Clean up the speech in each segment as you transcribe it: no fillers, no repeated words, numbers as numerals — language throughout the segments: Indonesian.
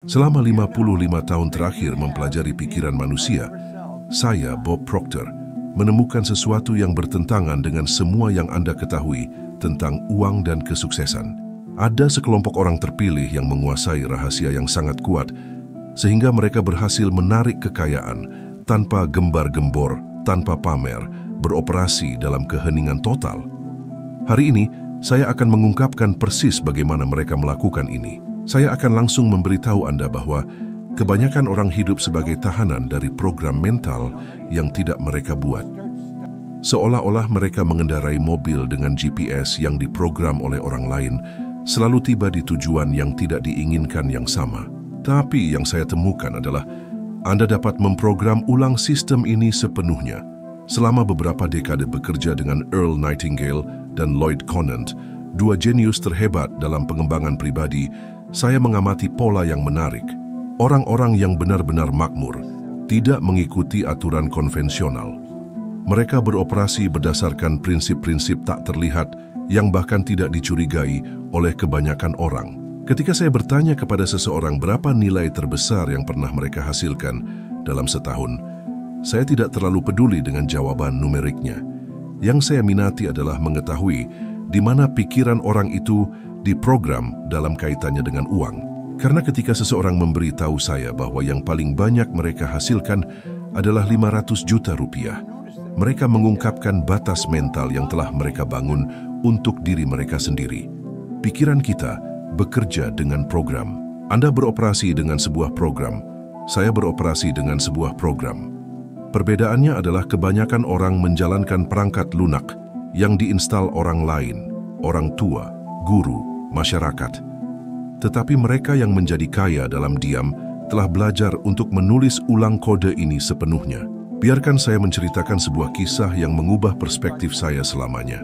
Selama 55 tahun terakhir mempelajari pikiran manusia, saya, Bob Proctor, menemukan sesuatu yang bertentangan dengan semua yang Anda ketahui tentang uang dan kesuksesan. Ada sekelompok orang terpilih yang menguasai rahasia yang sangat kuat, sehingga mereka berhasil menarik kekayaan tanpa gembar-gembor, tanpa pamer, beroperasi dalam keheningan total. Hari ini, saya akan mengungkapkan persis bagaimana mereka melakukan ini. Saya akan langsung memberitahu Anda bahwa kebanyakan orang hidup sebagai tahanan dari program mental yang tidak mereka buat. Seolah-olah mereka mengendarai mobil dengan GPS yang diprogram oleh orang lain, selalu tiba di tujuan yang tidak diinginkan yang sama. Tapi yang saya temukan adalah Anda dapat memprogram ulang sistem ini sepenuhnya. Selama beberapa dekade bekerja dengan Earl Nightingale dan Lloyd Conant, dua jenius terhebat dalam pengembangan pribadi, saya mengamati pola yang menarik. Orang-orang yang benar-benar makmur tidak mengikuti aturan konvensional. Mereka beroperasi berdasarkan prinsip-prinsip tak terlihat yang bahkan tidak dicurigai oleh kebanyakan orang. Ketika saya bertanya kepada seseorang berapa nilai terbesar yang pernah mereka hasilkan dalam setahun, saya tidak terlalu peduli dengan jawaban numeriknya. Yang saya minati adalah mengetahui di mana pikiran orang itu diprogram dalam kaitannya dengan uang. Karena ketika seseorang memberitahu saya bahwa yang paling banyak mereka hasilkan adalah 500 juta rupiah, mereka mengungkapkan batas mental yang telah mereka bangun untuk diri mereka sendiri. Pikiran kita bekerja dengan program. Anda beroperasi dengan sebuah program, saya beroperasi dengan sebuah program. Perbedaannya adalah kebanyakan orang menjalankan perangkat lunak yang diinstal orang lain, orang tua, guru, masyarakat. Tetapi mereka yang menjadi kaya dalam diam telah belajar untuk menulis ulang kode ini sepenuhnya. Biarkan saya menceritakan sebuah kisah yang mengubah perspektif saya selamanya.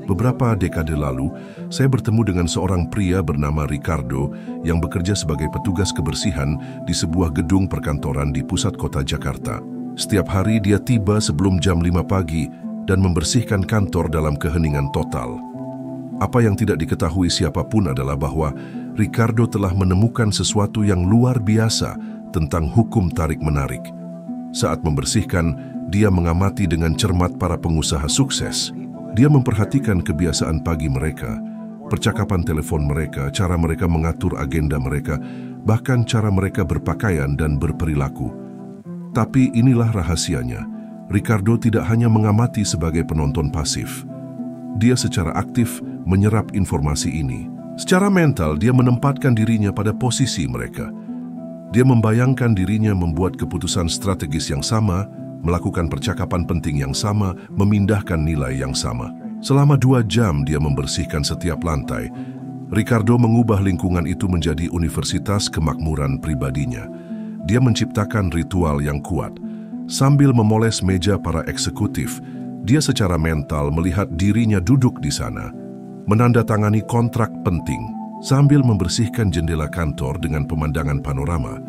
Beberapa dekade lalu, saya bertemu dengan seorang pria bernama Ricardo yang bekerja sebagai petugas kebersihan di sebuah gedung perkantoran di pusat kota Jakarta. Setiap hari dia tiba sebelum jam 5 pagi dan membersihkan kantor dalam keheningan total. Apa yang tidak diketahui siapapun adalah bahwa Ricardo telah menemukan sesuatu yang luar biasa tentang hukum tarik-menarik. Saat membersihkan, dia mengamati dengan cermat para pengusaha sukses. Dia memperhatikan kebiasaan pagi mereka, percakapan telepon mereka, cara mereka mengatur agenda mereka, bahkan cara mereka berpakaian dan berperilaku. Tapi inilah rahasianya. Ricardo tidak hanya mengamati sebagai penonton pasif. Dia secara aktif menyerap informasi ini. Secara mental, dia menempatkan dirinya pada posisi mereka. Dia membayangkan dirinya membuat keputusan strategis yang sama, melakukan percakapan penting yang sama, memindahkan nilai yang sama. Selama 2 jam dia membersihkan setiap lantai. Ricardo mengubah lingkungan itu menjadi universitas kemakmuran pribadinya. Dia menciptakan ritual yang kuat. Sambil memoles meja para eksekutif, dia secara mental melihat dirinya duduk di sana, menandatangani kontrak penting, sambil membersihkan jendela kantor dengan pemandangan panorama.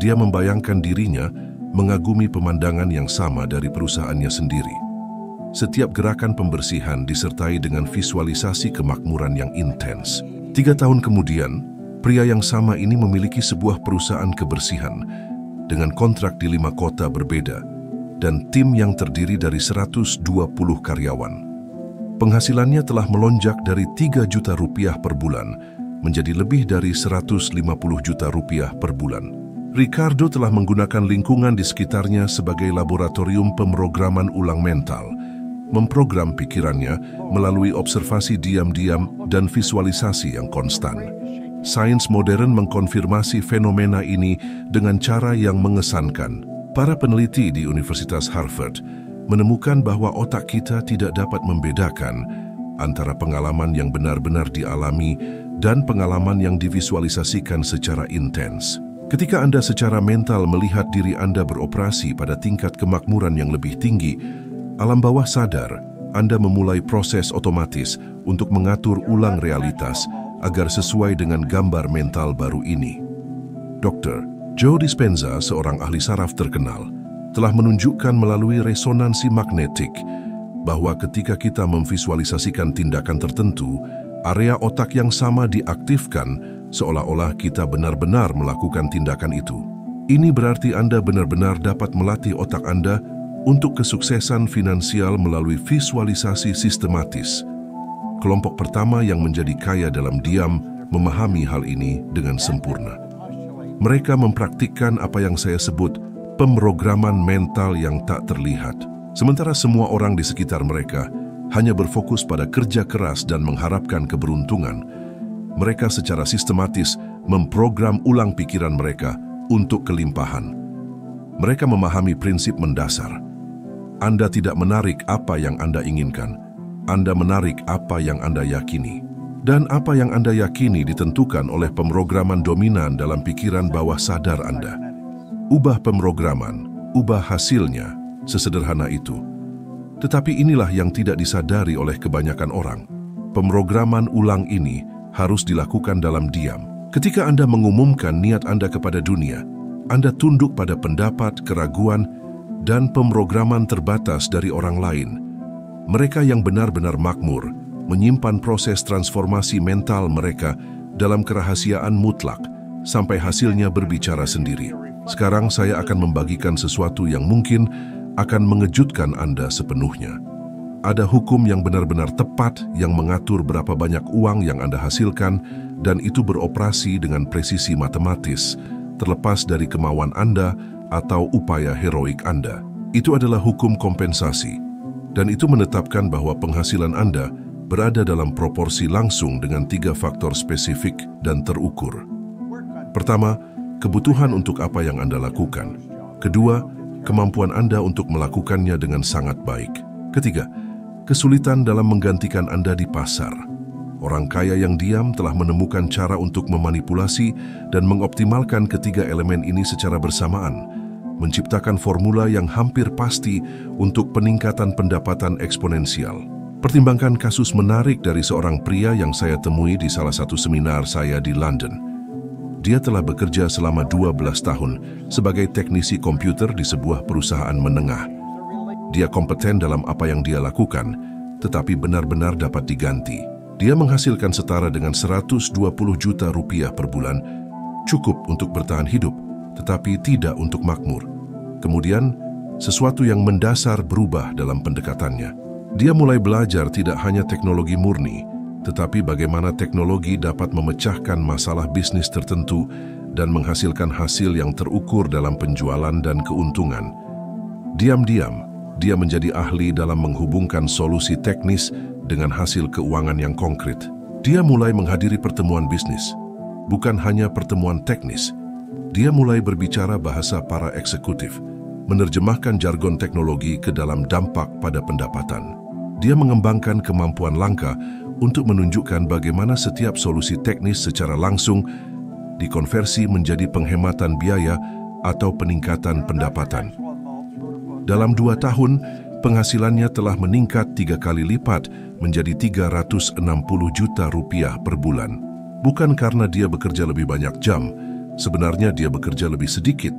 Dia membayangkan dirinya mengagumi pemandangan yang sama dari perusahaannya sendiri. Setiap gerakan pembersihan disertai dengan visualisasi kemakmuran yang intens. 3 tahun kemudian, pria yang sama ini memiliki sebuah perusahaan kebersihan dengan kontrak di 5 kota berbeda dan tim yang terdiri dari 120 karyawan. Penghasilannya telah melonjak dari 3 juta rupiah per bulan menjadi lebih dari 150 juta rupiah per bulan. Ricardo telah menggunakan lingkungan di sekitarnya sebagai laboratorium pemrograman ulang mental, memprogram pikirannya melalui observasi diam-diam dan visualisasi yang konstan. Sains modern mengkonfirmasi fenomena ini dengan cara yang mengesankan. Para peneliti di Universitas Harvard menemukan bahwa otak kita tidak dapat membedakan antara pengalaman yang benar-benar dialami dan pengalaman yang divisualisasikan secara intens. Ketika Anda secara mental melihat diri Anda beroperasi pada tingkat kemakmuran yang lebih tinggi, alam bawah sadar Anda memulai proses otomatis untuk mengatur ulang realitas agar sesuai dengan gambar mental baru ini. Dr. Joe Dispenza, seorang ahli saraf terkenal, telah menunjukkan melalui resonansi magnetik bahwa ketika kita memvisualisasikan tindakan tertentu, area otak yang sama diaktifkan seolah-olah kita benar-benar melakukan tindakan itu. Ini berarti Anda benar-benar dapat melatih otak Anda untuk kesuksesan finansial melalui visualisasi sistematis. Kelompok pertama yang menjadi kaya dalam diam memahami hal ini dengan sempurna. Mereka mempraktikkan apa yang saya sebut pemrograman mental yang tak terlihat. Sementara semua orang di sekitar mereka hanya berfokus pada kerja keras dan mengharapkan keberuntungan, mereka secara sistematis memprogram ulang pikiran mereka untuk kelimpahan. Mereka memahami prinsip mendasar. Anda tidak menarik apa yang Anda inginkan, Anda menarik apa yang Anda yakini. Dan apa yang Anda yakini ditentukan oleh pemrograman dominan dalam pikiran bawah sadar Anda. Ubah pemrograman, ubah hasilnya, sesederhana itu. Tetapi inilah yang tidak disadari oleh kebanyakan orang. Pemrograman ulang ini harus dilakukan dalam diam. Ketika Anda mengumumkan niat Anda kepada dunia, Anda tunduk pada pendapat, keraguan, dan pemrograman terbatas dari orang lain. Mereka yang benar-benar makmur menyimpan proses transformasi mental mereka dalam kerahasiaan mutlak sampai hasilnya berbicara sendiri. Sekarang saya akan membagikan sesuatu yang mungkin akan mengejutkan Anda sepenuhnya. Ada hukum yang benar-benar tepat yang mengatur berapa banyak uang yang Anda hasilkan, dan itu beroperasi dengan presisi matematis, terlepas dari kemauan Anda atau upaya heroik Anda. Itu adalah hukum kompensasi, dan itu menetapkan bahwa penghasilan Anda berada dalam proporsi langsung dengan 3 faktor spesifik dan terukur. Pertama, kebutuhan untuk apa yang Anda lakukan. Kedua, kemampuan Anda untuk melakukannya dengan sangat baik. Ketiga, kesulitan dalam menggantikan Anda di pasar. Orang kaya yang diam telah menemukan cara untuk memanipulasi dan mengoptimalkan ketiga elemen ini secara bersamaan, menciptakan formula yang hampir pasti untuk peningkatan pendapatan eksponensial. Pertimbangkan kasus menarik dari seorang pria yang saya temui di salah satu seminar saya di London. Dia telah bekerja selama 12 tahun sebagai teknisi komputer di sebuah perusahaan menengah. Dia kompeten dalam apa yang dia lakukan, tetapi benar-benar dapat diganti. Dia menghasilkan setara dengan 120 juta rupiah per bulan, cukup untuk bertahan hidup, tetapi tidak untuk makmur. Kemudian, sesuatu yang mendasar berubah dalam pendekatannya. Dia mulai belajar tidak hanya teknologi murni, tetapi bagaimana teknologi dapat memecahkan masalah bisnis tertentu dan menghasilkan hasil yang terukur dalam penjualan dan keuntungan. Diam-diam, dia menjadi ahli dalam menghubungkan solusi teknis dengan hasil keuangan yang konkret. Dia mulai menghadiri pertemuan bisnis, bukan hanya pertemuan teknis. Dia mulai berbicara bahasa para eksekutif, menerjemahkan jargon teknologi ke dalam dampak pada pendapatan. Dia mengembangkan kemampuan langka untuk menunjukkan bagaimana setiap solusi teknis secara langsung dikonversi menjadi penghematan biaya atau peningkatan pendapatan. Dalam 2 tahun, penghasilannya telah meningkat 3 kali lipat menjadi 360 juta rupiah per bulan. Bukan karena dia bekerja lebih banyak jam, sebenarnya dia bekerja lebih sedikit,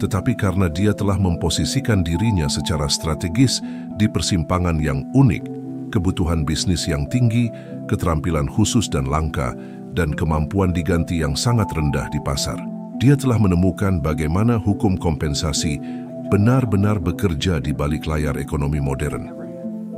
tetapi karena dia telah memposisikan dirinya secara strategis di persimpangan yang unik, kebutuhan bisnis yang tinggi, keterampilan khusus dan langka, dan kemampuan diganti yang sangat rendah di pasar. Dia telah menemukan bagaimana hukum kompensasi benar-benar bekerja di balik layar ekonomi modern.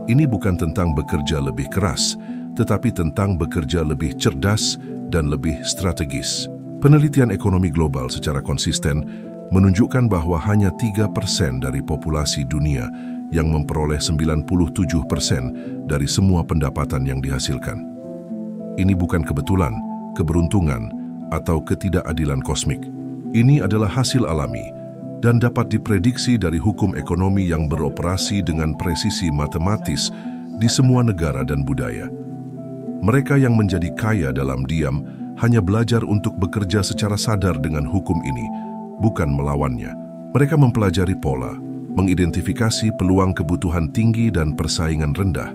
Ini bukan tentang bekerja lebih keras, tetapi tentang bekerja lebih cerdas dan lebih strategis. Penelitian ekonomi global secara konsisten menunjukkan bahwa hanya 3% dari populasi dunia yang memperoleh 97% dari semua pendapatan yang dihasilkan. Ini bukan kebetulan, keberuntungan, atau ketidakadilan kosmik. Ini adalah hasil alami dan dapat diprediksi dari hukum ekonomi yang beroperasi dengan presisi matematis di semua negara dan budaya. Mereka yang menjadi kaya dalam diam hanya belajar untuk bekerja secara sadar dengan hukum ini, bukan melawannya. Mereka mempelajari pola, mengidentifikasi peluang kebutuhan tinggi dan persaingan rendah,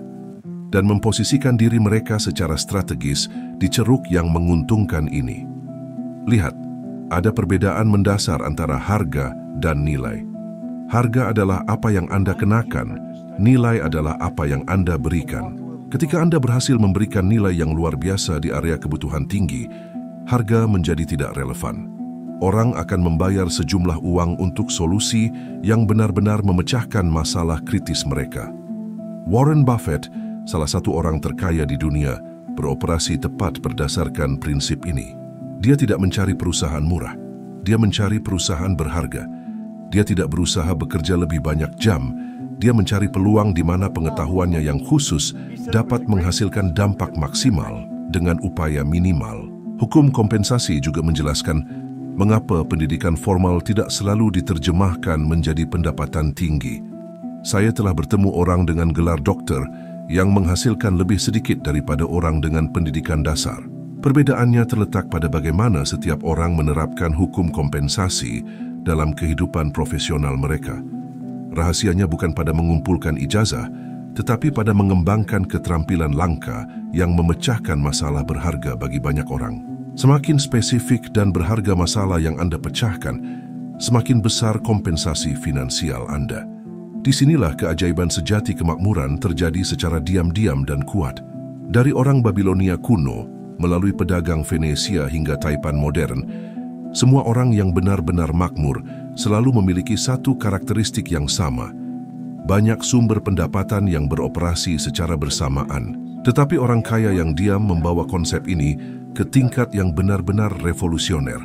dan memposisikan diri mereka secara strategis di ceruk yang menguntungkan ini. Lihat, ada perbedaan mendasar antara harga dan nilai. Harga adalah apa yang Anda kenakan, nilai adalah apa yang Anda berikan. Ketika Anda berhasil memberikan nilai yang luar biasa di area kebutuhan tinggi, harga menjadi tidak relevan. Orang akan membayar sejumlah uang untuk solusi yang benar-benar memecahkan masalah kritis mereka. Warren Buffett, salah satu orang terkaya di dunia, beroperasi tepat berdasarkan prinsip ini. Dia tidak mencari perusahaan murah, dia mencari perusahaan berharga. Dia tidak berusaha bekerja lebih banyak jam, dia mencari peluang di mana pengetahuannya yang khusus dapat menghasilkan dampak maksimal dengan upaya minimal. Hukum kompensasi juga menjelaskan mengapa pendidikan formal tidak selalu diterjemahkan menjadi pendapatan tinggi. Saya telah bertemu orang dengan gelar doktor yang menghasilkan lebih sedikit daripada orang dengan pendidikan dasar. Perbedaannya terletak pada bagaimana setiap orang menerapkan hukum kompensasi dalam kehidupan profesional mereka. Rahasianya bukan pada mengumpulkan ijazah, tetapi pada mengembangkan keterampilan langka yang memecahkan masalah berharga bagi banyak orang. Semakin spesifik dan berharga masalah yang Anda pecahkan, semakin besar kompensasi finansial Anda. Disinilah keajaiban sejati kemakmuran terjadi secara diam-diam dan kuat. Dari orang Babilonia kuno, melalui pedagang Venesia hingga Taipan modern, semua orang yang benar-benar makmur selalu memiliki satu karakteristik yang sama. Banyak sumber pendapatan yang beroperasi secara bersamaan. Tetapi orang kaya yang diam membawa konsep ini ke tingkat yang benar-benar revolusioner.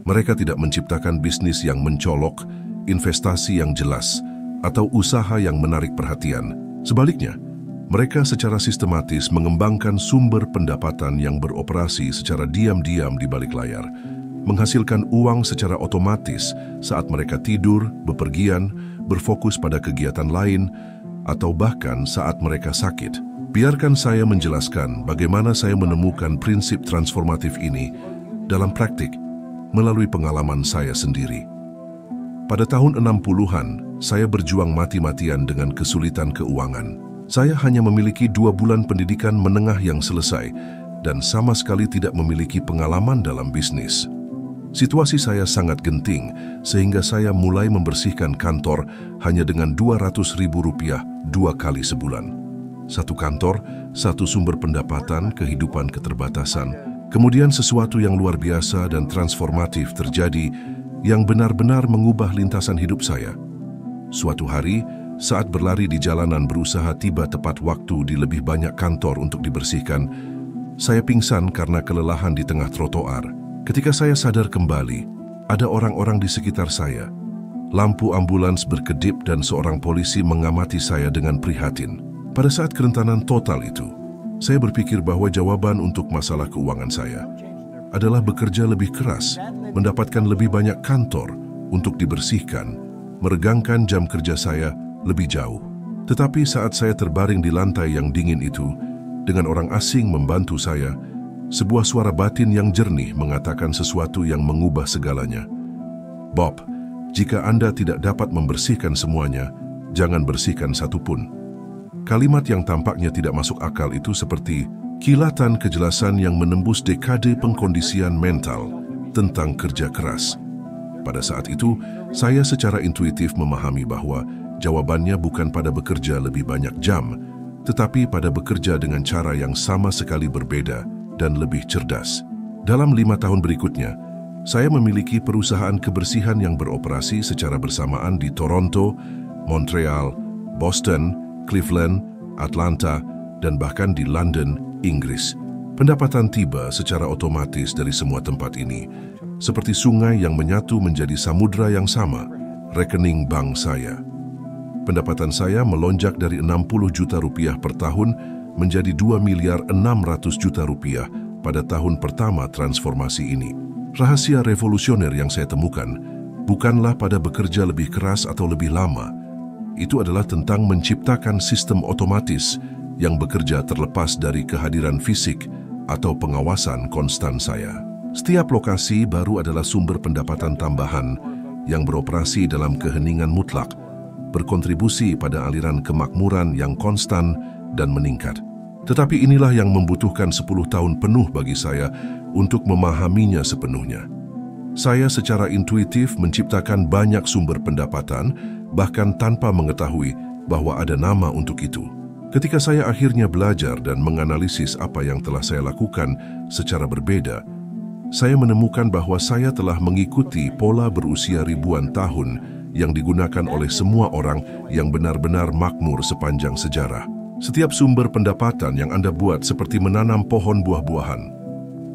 Mereka tidak menciptakan bisnis yang mencolok, investasi yang jelas, atau usaha yang menarik perhatian. Sebaliknya, mereka secara sistematis mengembangkan sumber pendapatan yang beroperasi secara diam-diam di balik layar, menghasilkan uang secara otomatis saat mereka tidur, bepergian, berfokus pada kegiatan lain, atau bahkan saat mereka sakit. Biarkan saya menjelaskan bagaimana saya menemukan prinsip transformatif ini dalam praktik melalui pengalaman saya sendiri. Pada tahun 60-an, saya berjuang mati-matian dengan kesulitan keuangan. Saya hanya memiliki 2 bulan pendidikan menengah yang selesai dan sama sekali tidak memiliki pengalaman dalam bisnis. Situasi saya sangat genting sehingga saya mulai membersihkan kantor hanya dengan Rp200.000 2 kali sebulan. Satu kantor, satu sumber pendapatan, kehidupan keterbatasan. Kemudian sesuatu yang luar biasa dan transformatif terjadi yang benar-benar mengubah lintasan hidup saya. Suatu hari, saat berlari di jalanan berusaha tiba tepat waktu di lebih banyak kantor untuk dibersihkan, saya pingsan karena kelelahan di tengah trotoar. Ketika saya sadar kembali, ada orang-orang di sekitar saya. Lampu ambulans berkedip dan seorang polisi mengamati saya dengan prihatin. Pada saat kerentanan total itu, saya berpikir bahwa jawaban untuk masalah keuangan saya adalah bekerja lebih keras, mendapatkan lebih banyak kantor untuk dibersihkan, meregangkan jam kerja saya lebih jauh. Tetapi saat saya terbaring di lantai yang dingin itu, dengan orang asing membantu saya, sebuah suara batin yang jernih mengatakan sesuatu yang mengubah segalanya. Bob, jika Anda tidak dapat membersihkan semuanya, jangan bersihkan satupun. Kalimat yang tampaknya tidak masuk akal itu seperti kilatan kejelasan yang menembus dekade pengkondisian mental tentang kerja keras. Pada saat itu, saya secara intuitif memahami bahwa jawabannya bukan pada bekerja lebih banyak jam, tetapi pada bekerja dengan cara yang sama sekali berbeda dan lebih cerdas. Dalam 5 tahun berikutnya, saya memiliki perusahaan kebersihan yang beroperasi secara bersamaan di Toronto, Montreal, Boston, Cleveland, Atlanta, dan bahkan di London, Inggris. Pendapatan tiba secara otomatis dari semua tempat ini, seperti sungai yang menyatu menjadi samudra yang sama, rekening bank saya. Pendapatan saya melonjak dari Rp60 juta per tahun menjadi Rp2.600.000.000 pada tahun pertama transformasi ini. Rahasia revolusioner yang saya temukan bukanlah pada bekerja lebih keras atau lebih lama. Itu adalah tentang menciptakan sistem otomatis yang bekerja terlepas dari kehadiran fisik atau pengawasan konstan saya. Setiap lokasi baru adalah sumber pendapatan tambahan yang beroperasi dalam keheningan mutlak, berkontribusi pada aliran kemakmuran yang konstan dan meningkat. Tetapi inilah yang membutuhkan 10 tahun penuh bagi saya untuk memahaminya sepenuhnya. Saya secara intuitif menciptakan banyak sumber pendapatan, bahkan tanpa mengetahui bahwa ada nama untuk itu. Ketika saya akhirnya belajar dan menganalisis apa yang telah saya lakukan secara berbeda, saya menemukan bahwa saya telah mengikuti pola berusia ribuan tahun yang digunakan oleh semua orang yang benar-benar makmur sepanjang sejarah. Setiap sumber pendapatan yang Anda buat seperti menanam pohon buah-buahan.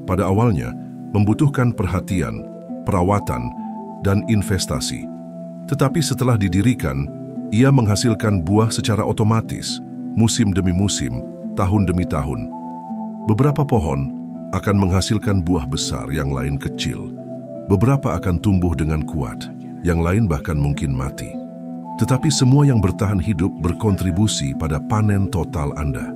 Pada awalnya, membutuhkan perhatian, perawatan, dan investasi. Tetapi setelah didirikan, ia menghasilkan buah secara otomatis, musim demi musim, tahun demi tahun. Beberapa pohon akan menghasilkan buah besar, yang lain kecil. Beberapa akan tumbuh dengan kuat, yang lain bahkan mungkin mati. Tetapi semua yang bertahan hidup berkontribusi pada panen total Anda.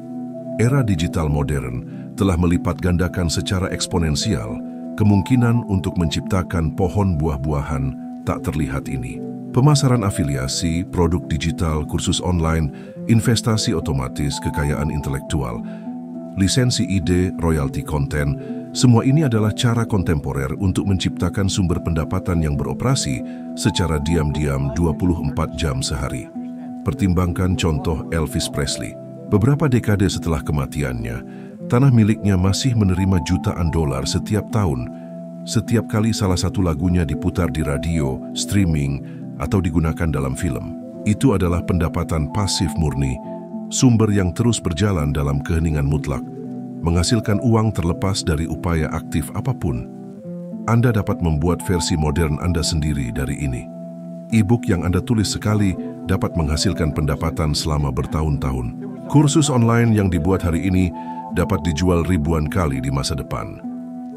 Era digital modern telah melipat gandakan secara eksponensial kemungkinan untuk menciptakan pohon buah-buahan tak terlihat ini. Pemasaran afiliasi, produk digital, kursus online, investasi otomatis, kekayaan intelektual, lisensi ide, royalti konten, semua ini adalah cara kontemporer untuk menciptakan sumber pendapatan yang beroperasi secara diam-diam 24 jam sehari. Pertimbangkan contoh Elvis Presley. Beberapa dekade setelah kematiannya, tanah miliknya masih menerima jutaan dolar setiap tahun. Setiap kali salah satu lagunya diputar di radio, streaming, atau digunakan dalam film. Itu adalah pendapatan pasif murni, sumber yang terus berjalan dalam keheningan mutlak, menghasilkan uang terlepas dari upaya aktif apapun. Anda dapat membuat versi modern Anda sendiri dari ini. E-book yang Anda tulis sekali dapat menghasilkan pendapatan selama bertahun-tahun. Kursus online yang dibuat hari ini dapat dijual ribuan kali di masa depan.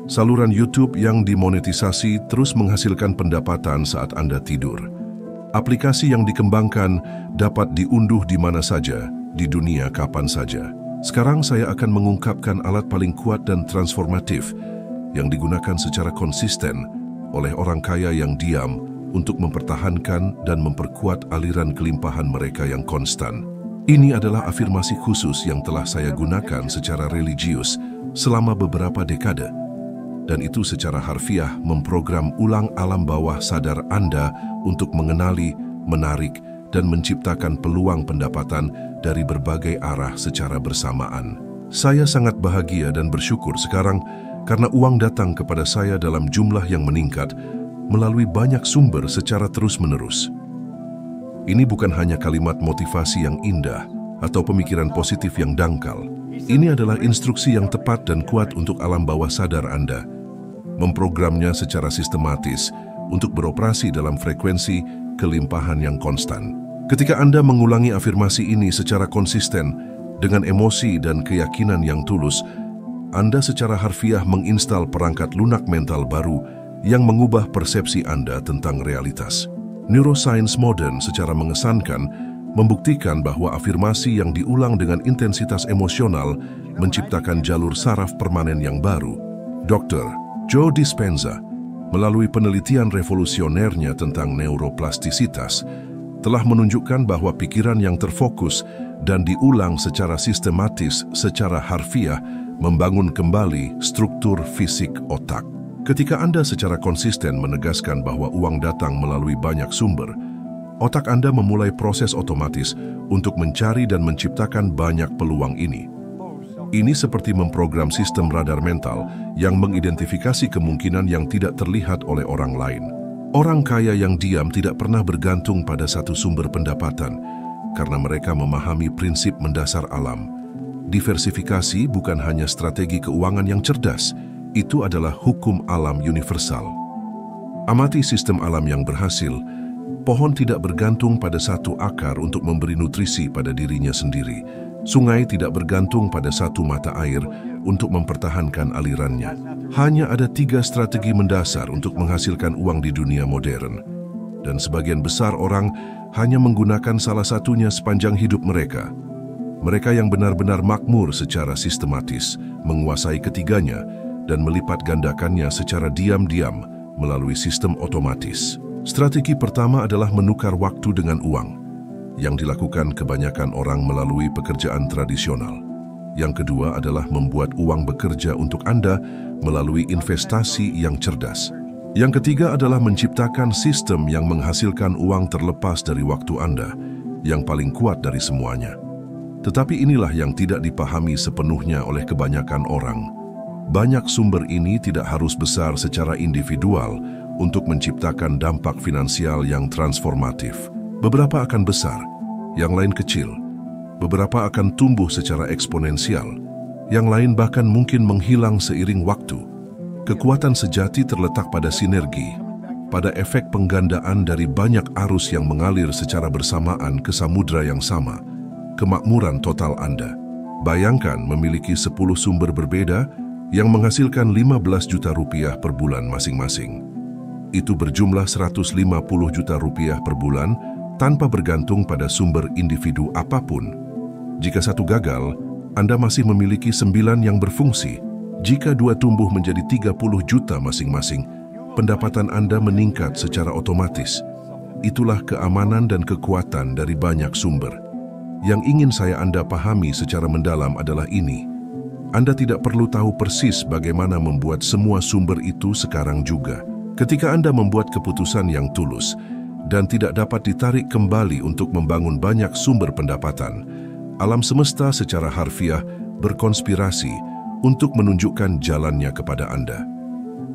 Saluran YouTube yang dimonetisasi terus menghasilkan pendapatan saat Anda tidur. Aplikasi yang dikembangkan dapat diunduh di mana saja, di dunia kapan saja. Sekarang saya akan mengungkapkan alat paling kuat dan transformatif yang digunakan secara konsisten oleh orang kaya yang diam untuk mempertahankan dan memperkuat aliran kelimpahan mereka yang konstan. Ini adalah afirmasi khusus yang telah saya gunakan secara religius selama beberapa dekade. Dan itu secara harfiah memprogram ulang alam bawah sadar Anda untuk mengenali, menarik, dan menciptakan peluang pendapatan dari berbagai arah secara bersamaan. Saya sangat bahagia dan bersyukur sekarang karena uang datang kepada saya dalam jumlah yang meningkat melalui banyak sumber secara terus-menerus. Ini bukan hanya kalimat motivasi yang indah atau pemikiran positif yang dangkal. Ini adalah instruksi yang tepat dan kuat untuk alam bawah sadar Anda. Memprogramnya secara sistematis untuk beroperasi dalam frekuensi kelimpahan yang konstan. Ketika Anda mengulangi afirmasi ini secara konsisten dengan emosi dan keyakinan yang tulus, Anda secara harfiah menginstal perangkat lunak mental baru yang mengubah persepsi Anda tentang realitas. Neuroscience modern secara mengesankan membuktikan bahwa afirmasi yang diulang dengan intensitas emosional menciptakan jalur saraf permanen yang baru. Dr. Joe Dispenza, melalui penelitian revolusionernya tentang neuroplastisitas, telah menunjukkan bahwa pikiran yang terfokus dan diulang secara sistematis, secara harfiah, membangun kembali struktur fisik otak. Ketika Anda secara konsisten menegaskan bahwa uang datang melalui banyak sumber, otak Anda memulai proses otomatis untuk mencari dan menciptakan banyak peluang ini. Ini seperti memprogram sistem radar mental yang mengidentifikasi kemungkinan yang tidak terlihat oleh orang lain. Orang kaya yang diam tidak pernah bergantung pada satu sumber pendapatan karena mereka memahami prinsip mendasar alam. Diversifikasi bukan hanya strategi keuangan yang cerdas, itu adalah hukum alam universal. Amati sistem alam yang berhasil. Pohon tidak bergantung pada satu akar untuk memberi nutrisi pada dirinya sendiri. Sungai tidak bergantung pada satu mata air untuk mempertahankan alirannya. Hanya ada 3 strategi mendasar untuk menghasilkan uang di dunia modern. Dan sebagian besar orang hanya menggunakan salah satunya sepanjang hidup mereka. Mereka yang benar-benar makmur secara sistematis menguasai ketiganya dan melipat gandakannya secara diam-diam melalui sistem otomatis. Strategi pertama adalah menukar waktu dengan uang, yang dilakukan kebanyakan orang melalui pekerjaan tradisional. Yang kedua adalah membuat uang bekerja untuk Anda melalui investasi yang cerdas. Yang ketiga adalah menciptakan sistem yang menghasilkan uang terlepas dari waktu Anda, yang paling kuat dari semuanya. Tetapi inilah yang tidak dipahami sepenuhnya oleh kebanyakan orang. Banyak sumber ini tidak harus besar secara individual untuk menciptakan dampak finansial yang transformatif. Beberapa akan besar, yang lain kecil. Beberapa akan tumbuh secara eksponensial, yang lain bahkan mungkin menghilang seiring waktu. Kekuatan sejati terletak pada sinergi, pada efek penggandaan dari banyak arus yang mengalir secara bersamaan ke samudra yang sama, kemakmuran total Anda. Bayangkan memiliki 10 sumber berbeda yang menghasilkan 15 juta rupiah per bulan masing-masing. Itu berjumlah 150 juta rupiah per bulan tanpa bergantung pada sumber individu apapun. Jika satu gagal, Anda masih memiliki 9 yang berfungsi. Jika 2 tumbuh menjadi 30 juta masing-masing, pendapatan Anda meningkat secara otomatis. Itulah keamanan dan kekuatan dari banyak sumber. Yang ingin Anda pahami secara mendalam adalah ini. Anda tidak perlu tahu persis bagaimana membuat semua sumber itu sekarang juga. Ketika Anda membuat keputusan yang tulus dan tidak dapat ditarik kembali untuk membangun banyak sumber pendapatan, alam semesta secara harfiah berkonspirasi untuk menunjukkan jalannya kepada Anda.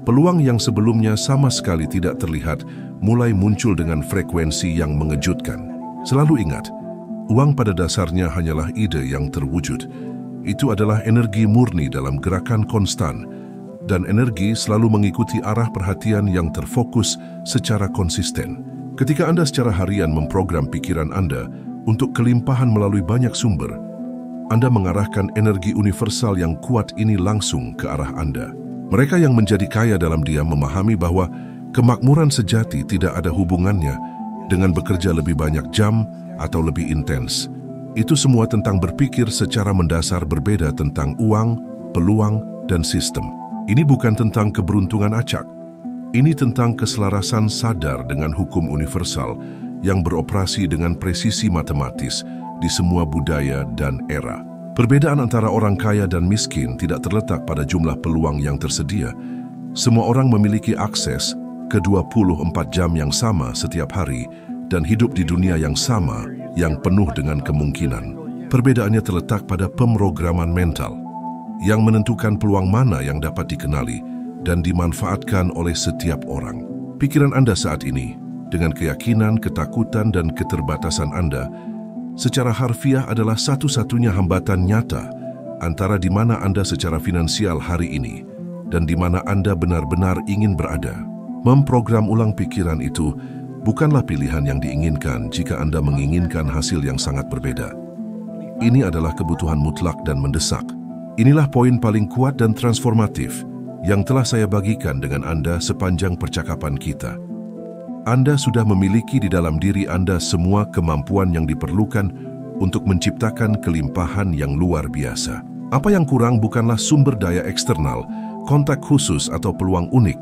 Peluang yang sebelumnya sama sekali tidak terlihat mulai muncul dengan frekuensi yang mengejutkan. Selalu ingat, uang pada dasarnya hanyalah ide yang terwujud. Itu adalah energi murni dalam gerakan konstan, dan energi selalu mengikuti arah perhatian yang terfokus secara konsisten. Ketika Anda secara harian memprogram pikiran Anda untuk kelimpahan melalui banyak sumber, Anda mengarahkan energi universal yang kuat ini langsung ke arah Anda. Mereka yang menjadi kaya dalam diam memahami bahwa kemakmuran sejati tidak ada hubungannya dengan bekerja lebih banyak jam atau lebih intens. Itu semua tentang berpikir secara mendasar berbeda tentang uang, peluang, dan sistem. Ini bukan tentang keberuntungan acak. Ini tentang keselarasan sadar dengan hukum universal yang beroperasi dengan presisi matematis di semua budaya dan era. Perbedaan antara orang kaya dan miskin tidak terletak pada jumlah peluang yang tersedia. Semua orang memiliki akses ke 24 jam yang sama setiap hari dan hidup di dunia yang sama yang penuh dengan kemungkinan. Perbedaannya terletak pada pemrograman mental yang menentukan peluang mana yang dapat dikenali dan dimanfaatkan oleh setiap orang. Pikiran Anda saat ini, dengan keyakinan, ketakutan, dan keterbatasan Anda, secara harfiah adalah satu-satunya hambatan nyata antara di mana Anda secara finansial hari ini dan di mana Anda benar-benar ingin berada. Memprogram ulang pikiran itu bukanlah pilihan yang diinginkan jika Anda menginginkan hasil yang sangat berbeda. Ini adalah kebutuhan mutlak dan mendesak. Inilah poin paling kuat dan transformatif yang telah saya bagikan dengan Anda sepanjang percakapan kita. Anda sudah memiliki di dalam diri Anda semua kemampuan yang diperlukan untuk menciptakan kelimpahan yang luar biasa. Apa yang kurang bukanlah sumber daya eksternal, kontak khusus atau peluang unik.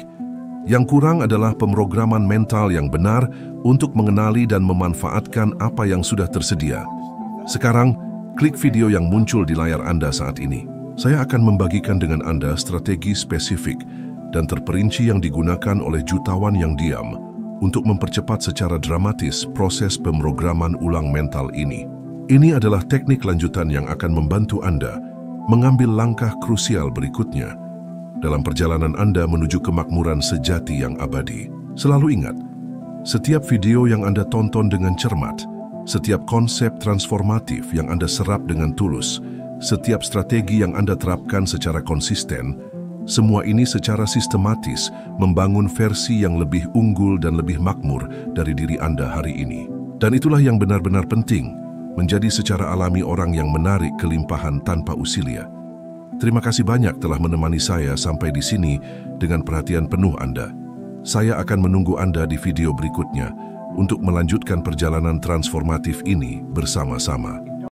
Yang kurang adalah pemrograman mental yang benar untuk mengenali dan memanfaatkan apa yang sudah tersedia. Sekarang, klik video yang muncul di layar Anda saat ini. Saya akan membagikan dengan Anda strategi spesifik dan terperinci yang digunakan oleh jutawan yang diam untuk mempercepat secara dramatis proses pemrograman ulang mental ini. Ini adalah teknik lanjutan yang akan membantu Anda mengambil langkah krusial berikutnya dalam perjalanan Anda menuju kemakmuran sejati yang abadi. Selalu ingat, setiap video yang Anda tonton dengan cermat, setiap konsep transformatif yang Anda serap dengan tulus, setiap strategi yang Anda terapkan secara konsisten, semua ini secara sistematis membangun versi yang lebih unggul dan lebih makmur dari diri Anda hari ini. Dan itulah yang benar-benar penting, menjadi secara alami orang yang menarik kelimpahan tanpa usilia. Terima kasih banyak telah menemani saya sampai di sini dengan perhatian penuh Anda. Saya akan menunggu Anda di video berikutnya untuk melanjutkan perjalanan transformatif ini bersama-sama.